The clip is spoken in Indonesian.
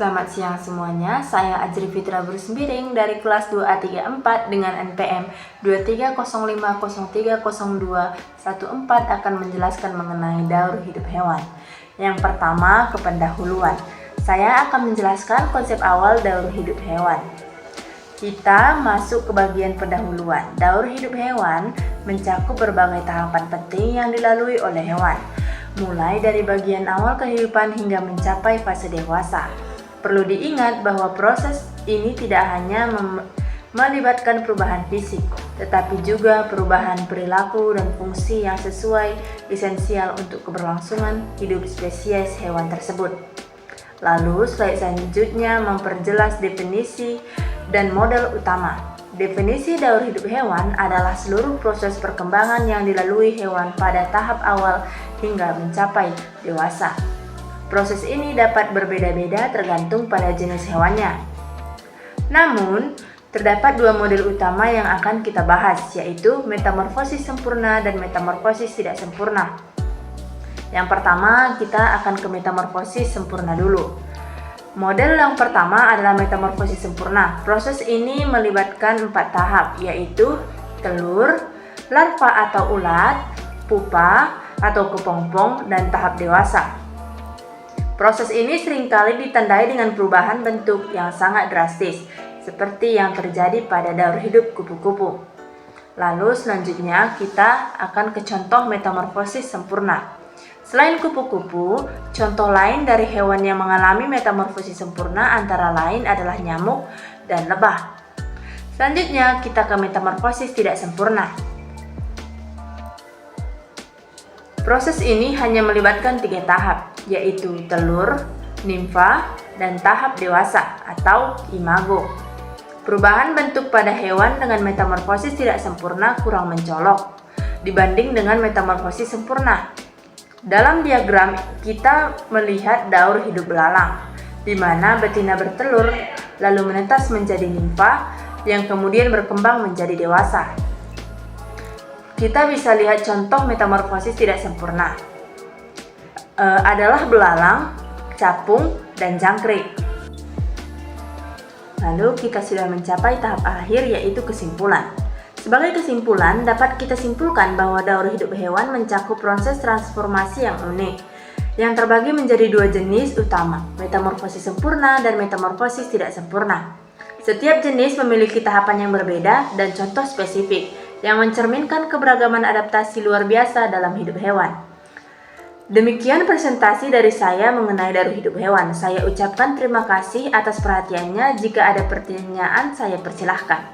Selamat siang semuanya, saya Ajri Fitra Bersembiring dari kelas 2A34 dengan NPM 2305030214 akan menjelaskan mengenai daur hidup hewan. Yang pertama, kependahuluan. Saya akan menjelaskan konsep awal daur hidup hewan. Kita masuk ke bagian pendahuluan. Daur hidup hewan mencakup berbagai tahapan penting yang dilalui oleh hewan, mulai dari bagian awal kehidupan hingga mencapai fase dewasa. Perlu diingat bahwa proses ini tidak hanya melibatkan perubahan fisik, tetapi juga perubahan perilaku dan fungsi yang sesuai esensial untuk keberlangsungan hidup spesies hewan tersebut. Lalu slide selanjutnya memperjelas definisi dan model utama. Definisi daur hidup hewan adalah seluruh proses perkembangan yang dilalui hewan pada tahap awal hingga mencapai dewasa. Proses ini dapat berbeda-beda tergantung pada jenis hewannya. Namun, terdapat dua model utama yang akan kita bahas, yaitu metamorfosis sempurna dan metamorfosis tidak sempurna. Yang pertama, kita akan ke metamorfosis sempurna dulu. Model yang pertama adalah metamorfosis sempurna. Proses ini melibatkan 4 tahap, yaitu telur, larva atau ulat, pupa atau kepompong, dan tahap dewasa. Proses ini seringkali ditandai dengan perubahan bentuk yang sangat drastis, seperti yang terjadi pada daur hidup kupu-kupu. Lalu selanjutnya kita akan ke contoh metamorfosis sempurna. Selain kupu-kupu, contoh lain dari hewan yang mengalami metamorfosis sempurna antara lain adalah nyamuk dan lebah. Selanjutnya kita ke metamorfosis tidak sempurna. Proses ini hanya melibatkan 3 tahap, yaitu telur, nimfa, dan tahap dewasa atau imago. Perubahan bentuk pada hewan dengan metamorfosis tidak sempurna kurang mencolok dibanding dengan metamorfosis sempurna. Dalam diagram kita melihat daur hidup belalang, di mana betina bertelur lalu menetas menjadi nimfa yang kemudian berkembang menjadi dewasa. Kita bisa lihat contoh metamorfosis tidak sempurna adalah belalang, capung, dan jangkrik. Lalu kita sudah mencapai tahap akhir, yaitu kesimpulan. Sebagai kesimpulan, dapat kita simpulkan bahwa daur hidup hewan mencakup proses transformasi yang unik, yang terbagi menjadi 2 jenis utama, metamorfosis sempurna dan metamorfosis tidak sempurna. Setiap jenis memiliki tahapan yang berbeda dan contoh spesifik, yang mencerminkan keberagaman adaptasi luar biasa dalam hidup hewan. Demikian presentasi dari saya mengenai daur hidup hewan. Saya ucapkan terima kasih atas perhatiannya. Jika ada pertanyaan, saya persilahkan.